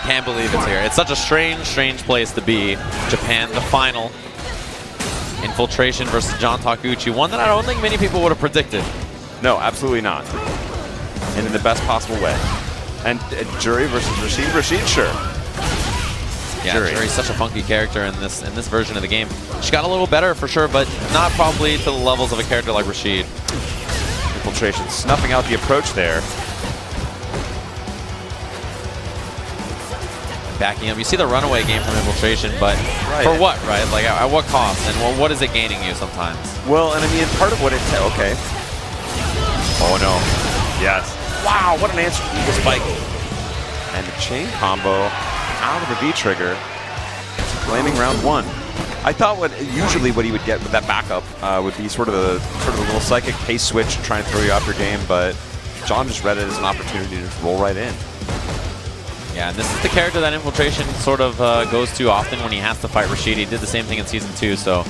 Can't believe it's here. It's such a strange place to be. Japan, the final. Infiltration versus John Takeuchi. One that I don't think many people would have predicted. No, absolutely not. And in the best possible way. And Juri versus Rashid. Rashid, sure. Yeah, Juri's such a funky character in this version of the game. She got a little better for sure, but not probably to the levels of a character like Rashid. Infiltration snuffing out the approach there. Backing up. You see the runaway game from Infiltration, but for what, right? Like, at what cost? And what is it gaining you sometimes? Well, and I mean, part of what it... Okay. Oh, no. Yes. Wow, what an answer to the spike. And the chain combo out of the V-trigger, blaming round one. I thought usually what he would get with that backup would be sort of a little psychic pace switch to try and throw you off your game, but John just read it as an opportunity to just roll right in. Yeah, and this is the character that Infiltration sort of goes to often when he has to fight Rashid. He did the same thing in Season 2, so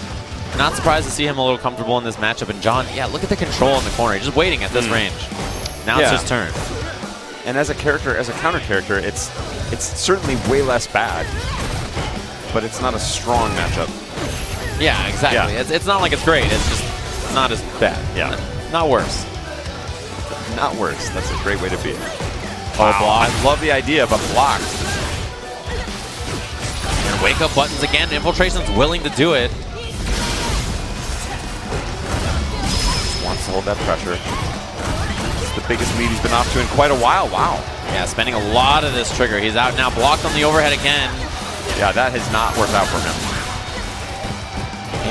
not surprised to see him a little comfortable in this matchup. And John, yeah, look at the control in the corner. He's just waiting at this range. Now it's his turn. And as a character, as a counter character, it's certainly way less bad, but it's not a strong matchup. Yeah, exactly. Yeah. It's not like it's great. It's just not as bad. Yeah. Not worse. Not worse. That's a great way to be it. Wow. Oh, block. I love the idea, but blocked. And wake up buttons again. Infiltration's willing to do it. Wants to hold that pressure. It's the biggest lead he's been off to in quite a while. Wow. Yeah, spending a lot of this trigger. He's out now, blocked on the overhead again. Yeah, that has not worked out for him.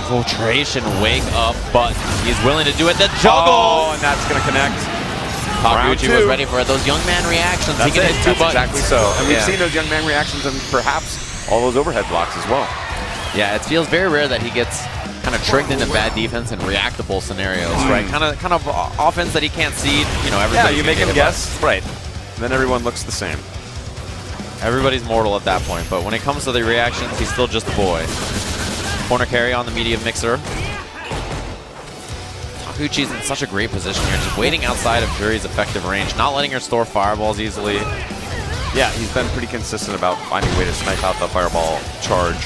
Infiltration, wake up button. He's willing to do it. The juggle! Oh, and that's going to connect. Takeuchi was ready for it. Those young man reactions. That's he can hit two buttons. Exactly so. And we've seen those young man reactions and perhaps all those overhead blocks as well. Yeah, it feels very rare that he gets kind of tricked into bad defense and reactable scenarios, right? Kind of offense that he can't see. You know, yeah, you make him guess, right? And then everyone looks the same. Everybody's mortal at that point, but when it comes to the reactions, he's still just a boy. Corner carry on the medium mixer. Takeuchi's in such a great position here, just waiting outside of Juri's effective range, not letting her store fireballs easily. Yeah, he's been pretty consistent about finding a way to snipe out the fireball charge.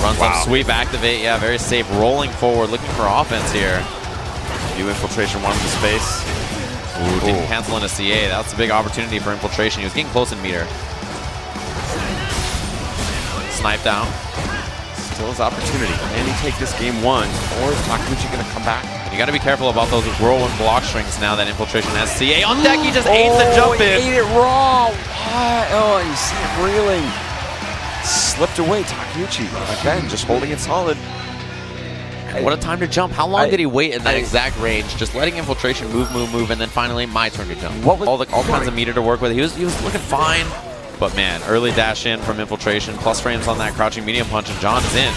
Runs up, sweep, activate. Yeah, very safe. Rolling forward, looking for offense here. New Infiltration wanted the space. Ooh, didn't cancel in a CA. That's a big opportunity for Infiltration. He was getting close in meter. Snipe down. Still his opportunity. Can he take this game one, or is Takeuchi going to come back? You got to be careful about those whirlwind block strings now that Infiltration has CA on deck. He just ate the jump in. He ate it raw. Why? Oh, you see it reeling. Slipped away, Takeuchi. Again, just holding it solid. What a time to jump. How long did he wait in that exact range? Just letting Infiltration move, and then finally my turn to jump. All kinds of meter to work with. He was looking fine. But man, early dash in from Infiltration, plus frames on that crouching medium punch, and John is in.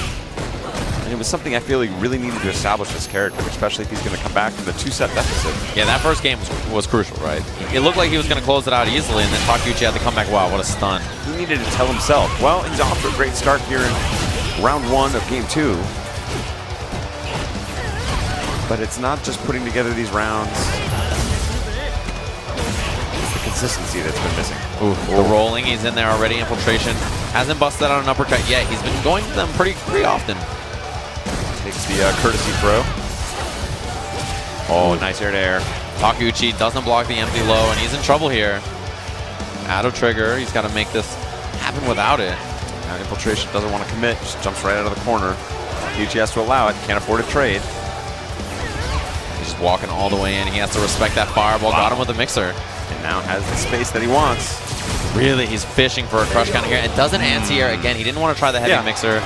And it was something I feel he really needed to establish this character, especially if he's going to come back from the 2-set deficit. Yeah, that first game was crucial, right? It looked like he was going to close it out easily, and then Takeuchi had to come back. Wow, what a stun. He needed to tell himself, well, he's off to a great start here in round one of game two. But it's not just putting together these rounds. It's the consistency that's been missing. Ooh, the rolling, he's in there already. Infiltration hasn't busted out an uppercut yet. He's been going to them pretty often. Takes the courtesy throw. Oh, nice air to air. Takeuchi doesn't block the empty low, and he's in trouble here. Out of trigger, he's got to make this happen without it. Now Infiltration doesn't want to commit, just jumps right out of the corner. Takeuchi has to allow it, can't afford a trade. He's just walking all the way in. He has to respect that fireball. Got him with the mixer. And now has the space that he wants. Really, he's fishing for a crush counter here. It doesn't anti-air again. He didn't want to try the heavy mixer.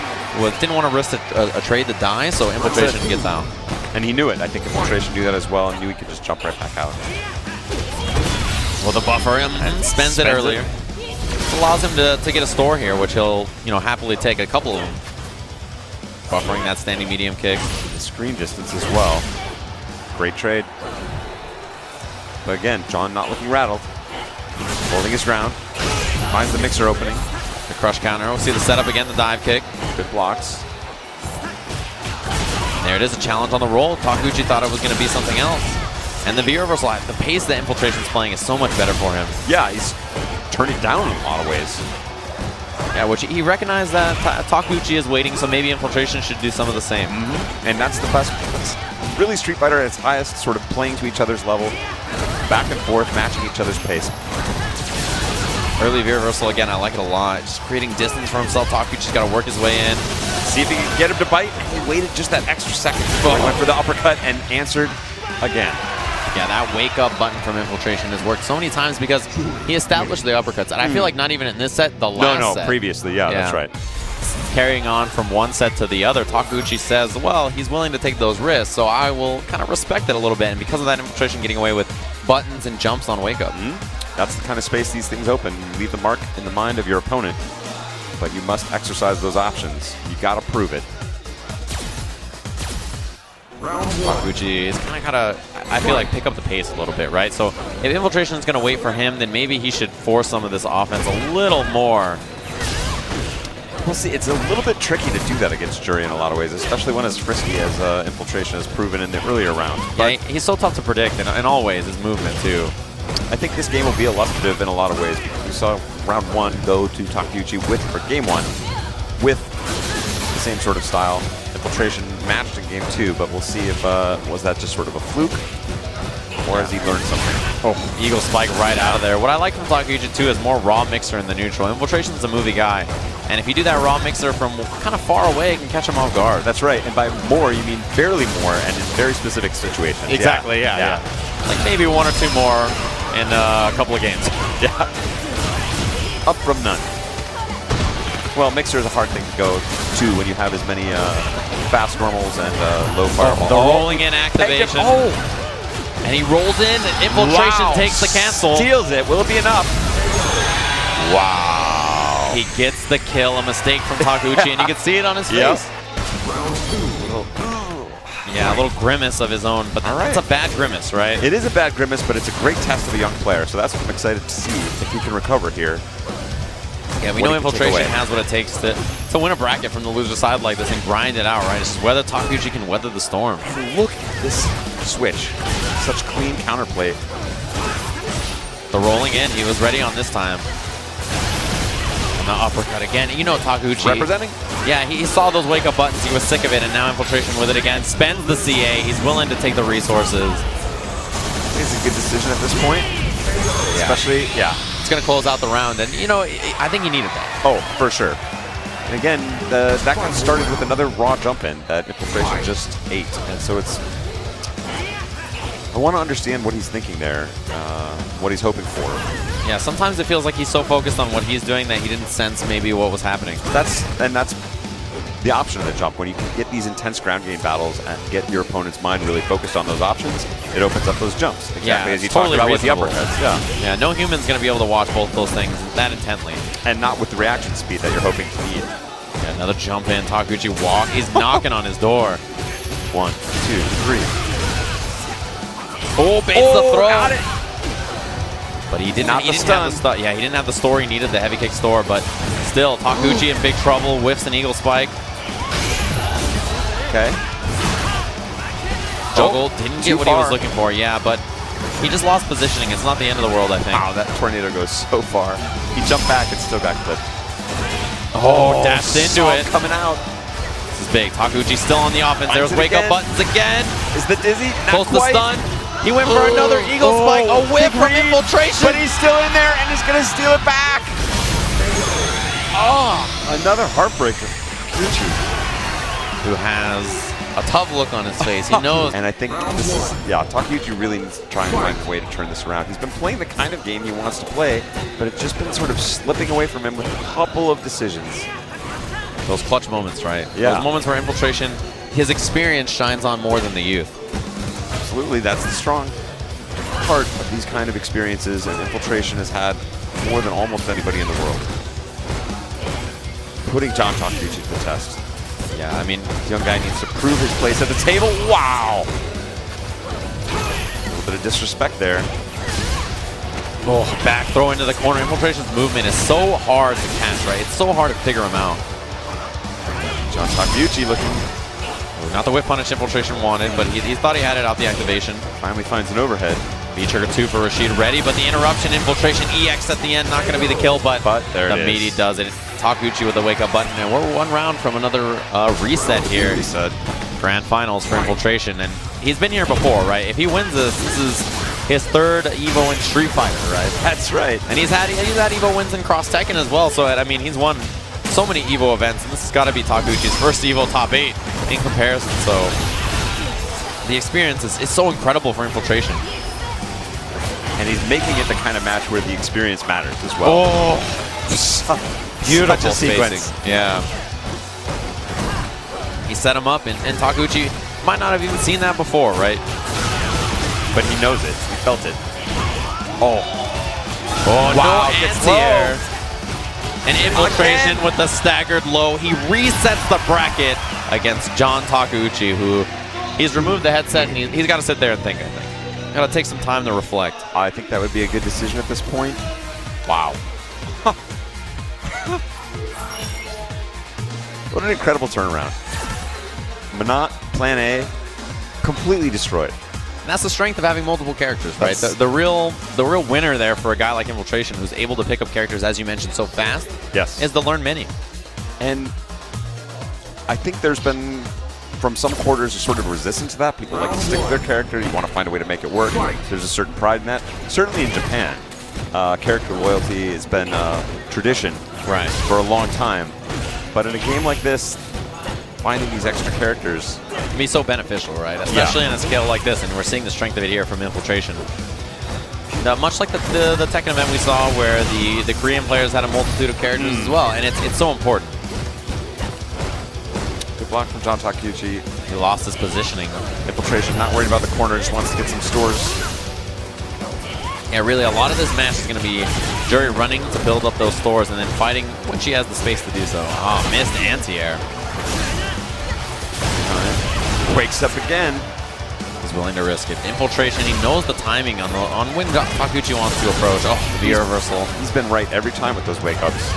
Didn't want to risk a trade to die, so Infiltration gets down. And he knew it. I think Infiltration knew that as well, and knew he could just jump right back out. Well, the buffer spends it earlier. Allows him to get a store here, which he'll happily take a couple of them. Buffering that standing medium kick. The screen distance as well. Great trade. But again, John not looking rattled. Holding his ground. Finds the mixer opening. The crush counter. We'll see the setup again, the dive kick. Good blocks. There it is, a challenge on the roll. Takeuchi thought it was going to be something else. And the V reversal, the pace that Infiltration's playing is so much better for him. Yeah, he's turning down in a lot of ways. Yeah, which he recognized that Takeuchi is waiting, so maybe Infiltration should do some of the same. And that's the best. That's really Street Fighter at its highest, sort of playing to each other's level, back and forth, matching each other's pace. Early V reversal again, I like it a lot. Just creating distance for himself. Takeuchi's got to work his way in. See if he can get him to bite. And he waited just that extra second before he went for the uppercut and answered again. Yeah, that wake-up button from Infiltration has worked so many times because he established the uppercuts. And I feel like not even in this set, the last set. No, previously. Yeah, that's right. Carrying on from one set to the other, Takeuchi says, well, he's willing to take those risks, so I will kind of respect it a little bit. And because of that, Infiltration getting away with buttons and jumps on wake-up. That's the kind of space these things open. You leave the mark in the mind of your opponent, but you must exercise those options. You got to prove it. Takeuchi is kind of got to, I feel like, pick up the pace a little bit, right? So if Infiltration is going to wait for him, then maybe he should force some of this offense a little more. We'll see. It's a little bit tricky to do that against Juri in a lot of ways, especially when as frisky as Infiltration has proven in the earlier round. Yeah, he's so tough to predict in all ways, his movement too. I think this game will be illustrative in a lot of ways because we saw round one go to Takeuchi or game one, with the same sort of style. Infiltration matched in game two, but we'll see if was that just sort of a fluke or has he learned something? Oh, Eagle Spike right out of there. What I like from Takeuchi too is more raw mixer in the neutral. Infiltration's a movie guy, and if you do that raw mixer from kind of far away, it can catch him off guard. That's right, and by more you mean barely more, and in very specific situations. Exactly, yeah. Like maybe one or two more in a couple of games. Yeah. Up from none. Well, mixer is a hard thing to go to when you have as many fast normals and low fireball. The rolling in activation. And he rolls in, and Infiltration takes the cancel. Steals it. Will it be enough? Wow. He gets the kill, a mistake from Takeuchi, and you can see it on his face. Yeah, a little grimace of his own, but that's a bad grimace, right? It is a bad grimace, but it's a great test of a young player, so that's what I'm excited to see if he can recover here. Yeah, we know Infiltration has what it takes to win a bracket from the loser side like this and grind it out, right? It's just whether Takeuchi can weather the storm. And look at this switch. Such clean counterplay. The rolling in, he was ready on this time. And the uppercut again. You know Takeuchi. Representing? Yeah, he saw those wake-up buttons. He was sick of it, and now Infiltration with it again. Spends the CA. He's willing to take the resources. It's a good decision at this point. Yeah. Especially, It's going to close out the round, and, you know, I think he needed that. Oh, for sure. And again, that got started with another raw jump-in that Infiltration just ate. And so it's... I want to understand what he's thinking there, what he's hoping for. Yeah, sometimes it feels like he's so focused on what he's doing that he didn't sense maybe what was happening. That's the option of the jump. When you can get these intense ground game battles and get your opponent's mind really focused on those options, it opens up those jumps. Exactly as you talked about with the uppercuts. Yeah, no human's going to be able to watch both those things that intently. And not with the reaction speed that you're hoping to need. Yeah, another jump in, Takeuchi walk. He's knocking on his door. 1, 2, 3. Oh, baits the throw. Got it. But he didn't have the store he needed, the heavy kick store, but still, Takeuchi in big trouble, whiffs an eagle spike. Okay. Juggle, didn't get what he was looking for, but he just lost positioning. It's not the end of the world, I think. Wow, that tornado goes so far. He jumped back and still got clipped. Oh, dashed into it. Coming out. This is big. Takeuchi still on the offense. There's wake-up buttons again. Is the dizzy? Close to stun. He went for another eagle spike. A whip from Infiltration. But he's still in there and he's going to steal it back. Oh, another heartbreaker. Who has a tough look on his face. He knows. And I think this is, Takeuchi really needs to try and find a way to turn this around. He's been playing the kind of game he wants to play, but it's just been sort of slipping away from him with a couple of decisions. Those clutch moments, right? Yeah. Those moments where Infiltration, his experience shines on more than the youth. Absolutely, that's the strong part of these kind of experiences, and Infiltration has had more than almost anybody in the world. Putting John Takeuchi to the test. Yeah, I mean, this young guy needs to prove his place at the table. Wow! A little bit of disrespect there. Oh, back throw into the corner. Infiltration's movement is so hard to catch, right? It's so hard to figure him out. John Takeuchi looking Not the whip punish Infiltration wanted, but he thought he had it out the activation. Finally finds an overhead. V-trigger 2 for Rashid ready, but the interruption, Infiltration EX at the end, not going to be the kill, but there the meaty does it. Takeuchi with the wake-up button, and we're one round from another reset here. Reset. Grand finals for Infiltration, and he's been here before, right? If he wins this is his third EVO in Street Fighter, right? That's right. And he's had EVO wins in Cross Tekken as well, so I mean, he's won so many EVO events, and this has got to be Takeuchi's first EVO top 8 in comparison, so the experience is so incredible for Infiltration. And he's making it the kind of match where the experience matters as well. Oh, beautiful sequence. Yeah. He set him up, and Takeuchi might not have even seen that before, right? But he knows it. He felt it. Oh. Oh, wow, no anti-air. And Infiltration with the staggered low. He resets the bracket against John Takeuchi, who he's removed the headset, and he's got to sit there and think, I think. Got to take some time to reflect. I think that would be a good decision at this point. Wow. What an incredible turnaround. Manat, plan A, completely destroyed. And that's the strength of having multiple characters, right? The real winner there for a guy like Infiltration, who's able to pick up characters, as you mentioned, so fast, is the learn menu. And I think there's been, from some quarters, a sort of resistance to that. People like to stick with their character. You want to find a way to make it work. There's a certain pride in that. Certainly in Japan, character loyalty has been tradition for a long time. But in a game like this, finding these extra characters can be so beneficial, right? Especially on a scale like this, and we're seeing the strength of it here from Infiltration. Much like the Tekken event we saw, where the Korean players had a multitude of characters as well, and it's so important. Good block from John Takeuchi. He lost his positioning. Infiltration, not worried about the corner, just wants to get some stores. Yeah, really, a lot of this match is going to be Juri running to build up those stores and then fighting when she has the space to do so. Oh, missed anti-air. Wakes up again. He's willing to risk it. Infiltration, he knows the timing on when Takeuchi wants to approach. Oh, the V-reversal. He's been right every time with those wake-ups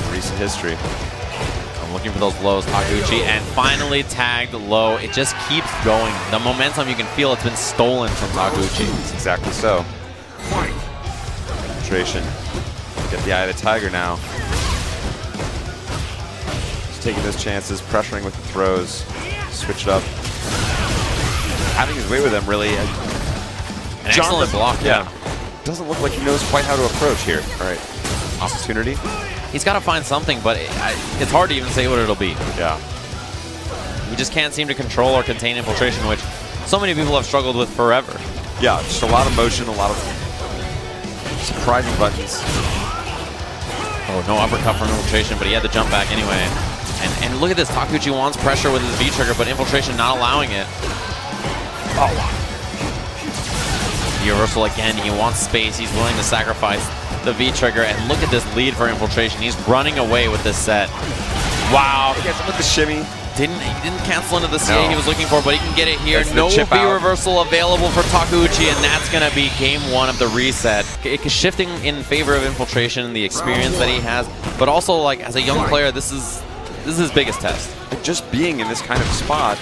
in recent history. I'm looking for those lows, Takeuchi, and finally tagged low. It just keeps going. The momentum, you can feel it's been stolen from Takeuchi. It's exactly so. Infiltration. Get the eye of the tiger now. He's taking those chances, pressuring with the throws. Switch it up. Having his way with them, really. An excellent block, yeah. Doesn't look like he knows quite how to approach here. All right. Opportunity. He's got to find something, but it's hard to even say what it'll be. Yeah. He just can't seem to control or contain Infiltration, which so many people have struggled with forever. Yeah, just a lot of motion, a lot of surprising buttons. Oh, no uppercut from Infiltration, but he had to jump back anyway. And look at this. Takeuchi wants pressure with his V-trigger, but Infiltration not allowing it. Oh, wow. V-reversal again. He wants space. He's willing to sacrifice the V-trigger. And look at this lead for Infiltration. He's running away with this set. Wow. He gets him with the shimmy. He didn't cancel into the CA he was looking for, but he can get it here. No V-reversal available for Takeuchi, and that's going to be game 1 of the reset. It's shifting in favor of Infiltration, the experience that he has, but also, like, as a young player, this is his biggest test. Just being in this kind of spot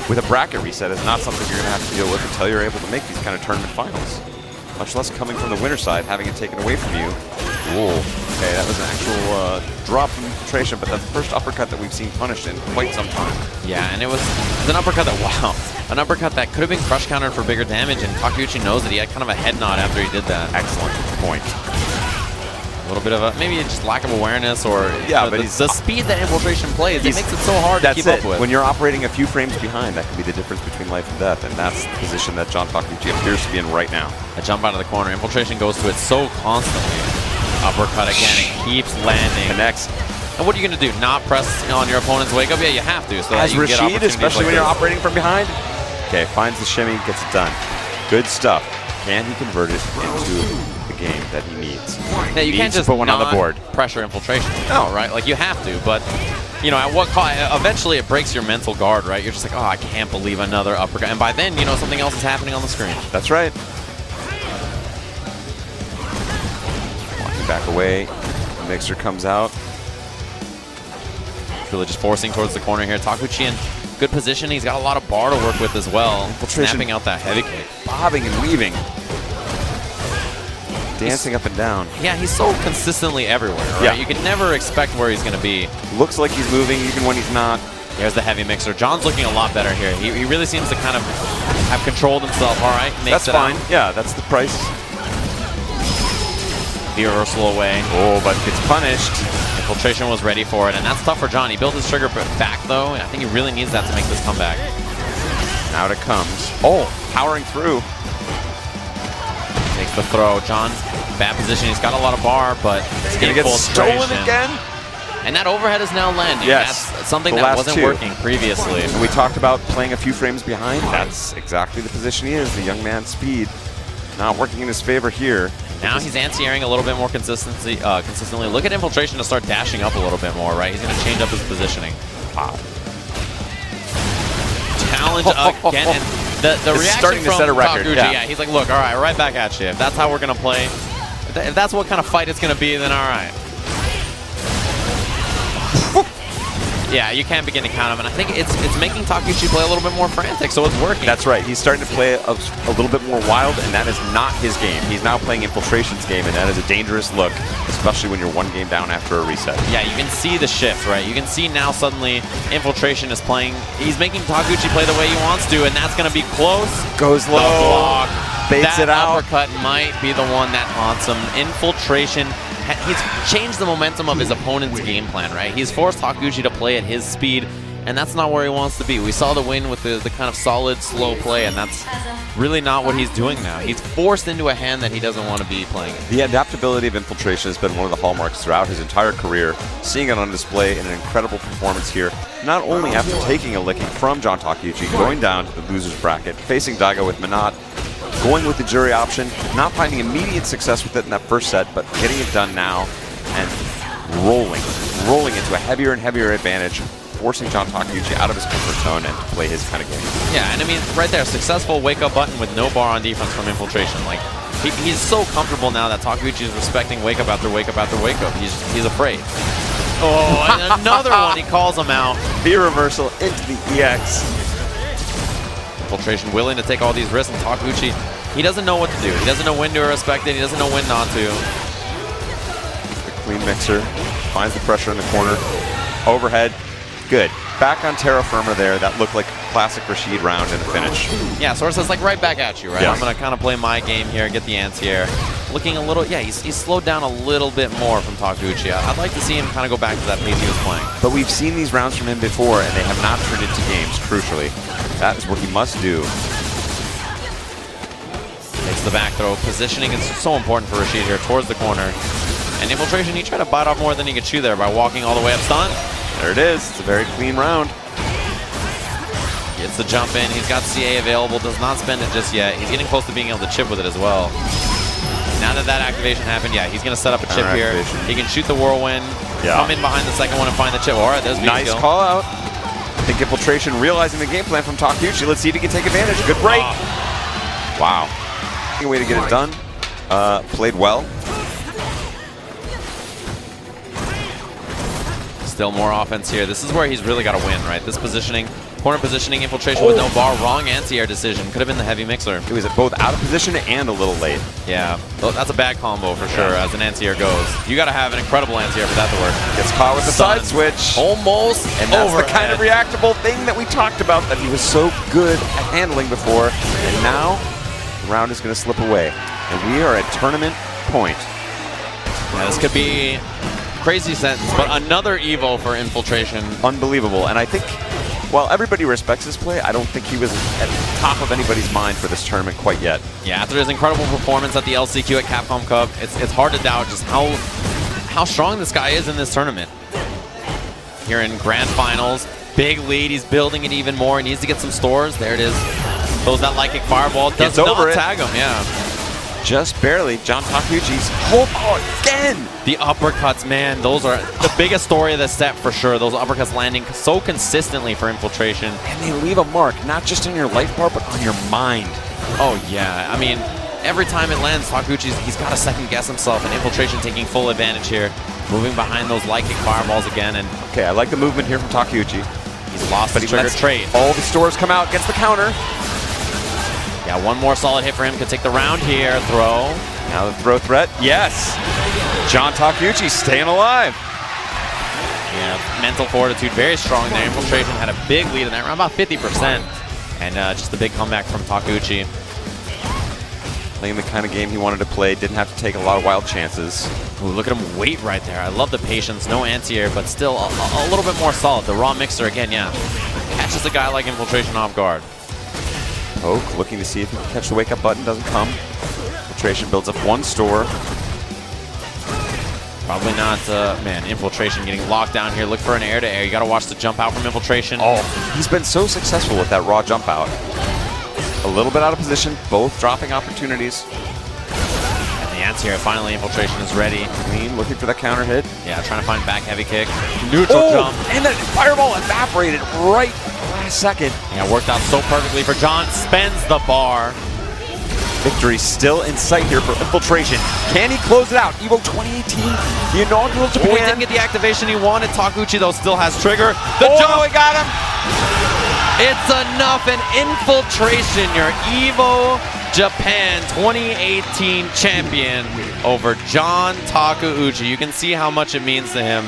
with a bracket reset is not something you're going to have to deal with until you're able to make these kind of tournament finals. Much less coming from the winner's side, having it taken away from you. Whoa. Okay, that was an actual drop from Infiltration, but the first uppercut that we've seen punished in quite some time. Yeah, and it was an uppercut that, wow, an uppercut that could have been crush countered for bigger damage, and Takeuchi knows that he had kind of a head nod after he did that. Excellent point. A little bit of a, maybe just lack of awareness, or the speed that Infiltration plays, it makes it so hard to keep up with. When you're operating a few frames behind, that can be the difference between life and death, and that's the position that John Takeuchi appears to be in right now. A jump out of the corner. Infiltration goes to it so constantly. Uppercut again, it keeps landing. Connects. And what are you going to do? Not press on your opponent's wake up? Yeah, you have to. So as Rashid, especially when you're operating from behind. Okay, finds the shimmy, gets it done. Good stuff. Can he convert it into the game that he needs? Yeah, you can't just put one on the board. Pressure Infiltration. No, right? Like, you have to, but you know, at what cost? Eventually, it breaks your mental guard, right? You're just like, oh, I can't believe another uppercut. And by then, you know, something else is happening on the screen. That's right. Walking back away. The mixer comes out. Really just forcing towards the corner here. Takeuchi and Good position. He's got a lot of bar to work with as well. Snapping out that heavy kick. Bobbing and weaving. Dancing up and down. Yeah, he's so consistently everywhere, right? Yeah. You can never expect where he's going to be. Looks like he's moving even when he's not. There's the heavy mixer. John's looking a lot better here. He really seems to kind of have controlled himself. All right, makes that's fine. Yeah, that's the price. The reversal away. Oh, but gets punished. Infiltration was ready for it, and that's tough for John. He built his trigger back, though, and I think he really needs that to make this comeback. Out it comes. Oh, powering through. Takes the throw. John, bad position. He's got a lot of bar, but it's going to get stolen again. And that overhead is now landing. Yes. That's something that wasn't working previously. And we talked about playing a few frames behind. That's exactly the position he is. The young man's speed not working in his favor here. Now he's anti-airing a little bit more consistently. Look at Infiltration to start dashing up a little bit more, right? He's going to change up his positioning. Wow. Challenge again. And the reaction starting to from set a record. Takeuchi, yeah, he's like, look, all right, right back at you. If that's how we're going to play, if that's what kind of fight it's going to be, then all right. Yeah, you can't begin to count him, and I think it's making Takeuchi play a little bit more frantic, so it's working. That's right. He's starting to play a little bit more wild, and that is not his game. He's now playing Infiltration's game, and that is a dangerous look, especially when you're one game down after a reset. Yeah, you can see the shift, right? You can see now suddenly Infiltration is playing. He's making Takeuchi play the way he wants to, and that's going to be close. Goes low. The block. Baits it out. That uppercut might be the one that haunts him. Infiltration. He's changed the momentum of his opponent's game plan, right? He's forced Takeuchi to play at his speed, and that's not where he wants to be. We saw the win with the kind of solid, slow play, and that's really not what he's doing now. He's forced into a hand that he doesn't want to be playing in. The adaptability of Infiltration has been one of the hallmarks throughout his entire career. Seeing it on display in an incredible performance here, not only after taking a licking from John Takeuchi, going down to the loser's bracket, facing Daigo with Minot, going with the Juri option, not finding immediate success with it in that first set, but getting it done now and rolling into a heavier and heavier advantage, forcing John Takeuchi out of his comfort zone and to play his kind of game. Yeah, and I mean, right there, successful wake-up button with no bar on defense from Infiltration. Like, he's so comfortable now that Takeuchi is respecting wake-up after wake-up after wake-up. He's afraid. Oh, and another one, he calls him out. The reversal into the EX. Infiltration willing to take all these risks, and Takeuchi, he doesn't know what to do. He doesn't know when to respect it. He doesn't know when not to. The clean mixer finds the pressure in the corner. Overhead, good. Back on terra firma there. That looked like a classic Rashid round and a finish. Yeah, Source like right back at you, right? Yes. I'm going to kind of play my game here, get the anti-air. Looking a little, yeah, he's slowed down a little bit more from Takeuchi. I'd like to see him kind of go back to that pace he was playing. But we've seen these rounds from him before, and they have not turned into games, crucially. That is what he must do. Takes the back throw. Positioning is so important for Rashid here towards the corner. And Infiltration, he tried to bite off more than he could chew there by walking all the way up stun. There it is. It's a very clean round. Gets the jump in. He's got CA available. Does not spend it just yet. He's getting close to being able to chip with it as well. Now that that activation happened, yeah, he's going to set up a chip here. He can shoot the whirlwind, come in behind the second one and find the chip. All right, there's nice call out. I think Infiltration realizing the game plan from Takeuchi. Let's see if he can take advantage. Good break. Wow. A way to get it done. Played well. Still more offense here. This is where he's really got to win, right? This positioning, corner positioning, Infiltration with no bar, wrong anti-air decision. Could have been the heavy mixer. It was both out of position and a little late. Yeah, that's a bad combo for sure as an anti-air goes. You got to have an incredible anti-air for that to work. Gets caught with the side switch. Almost And that's overhead. the kind of reactable thing that we talked about that he was so good at handling before. And now the round is going to slip away. And we are at tournament point. Yeah, this could be crazy sentence, but another EVO for Infiltration. Unbelievable. And I think, while everybody respects his play, I don't think he was at the top of anybody's mind for this tournament quite yet. Yeah, after his incredible performance at the LCQ at Capcom Cup, it's hard to doubt just how strong this guy is in this tournament. Here in Grand Finals, big lead, he's building it even more. He needs to get some stores. There it is. Throws that light kick fireball. Does not tag him, yeah. Just barely. John Takeuchi's whole power again. The uppercuts, man, those are the biggest story of the set for sure. Those uppercuts landing so consistently for Infiltration. And they leave a mark, not just on your life bar, but on your mind. Oh, yeah. I mean, every time it lands, Takeuchi's, he's got to second guess himself, and Infiltration taking full advantage here. Moving behind those light kick fireballs again. And okay, I like the movement here from Takeuchi. He's lost But his he trigger lets trait. all the stores come out, gets the counter. Yeah, one more solid hit for him. Could take the round here. Throw. Now the throw threat. Yes. John Takeuchi staying alive. Yeah, mental fortitude very strong there. Infiltration had a big lead in that round, about 50%. And just a big comeback from Takeuchi. Playing the kind of game he wanted to play. Didn't have to take a lot of wild chances. Ooh, look at him wait right there. I love the patience. No anti-air, but still a little bit more solid. The raw mixer again, yeah. Catches a guy like Infiltration off guard. Poke looking to see if he can catch the wake up button. Doesn't come. Infiltration builds up one store. Probably not, man, Infiltration getting locked down here. Look for an air-to-air. You got to watch the jump out from Infiltration. Oh, he's been so successful with that raw jump out. A little bit out of position, both dropping opportunities. And the anti-air, finally Infiltration is ready. Clean, looking for that counter hit. Yeah, trying to find back heavy kick. Neutral jump. And that fireball evaporated right last second. Yeah, worked out so perfectly for John. Spends the bar. Victory still in sight here for Infiltration. Can he close it out? EVO 2018, the inaugural Japan. Oh, he didn't get the activation he wanted. Takeuchi, though, still has trigger. The jump. He got him. It's enough. And Infiltration, your EVO Japan 2018 champion over John Takeuchi. You can see how much it means to him.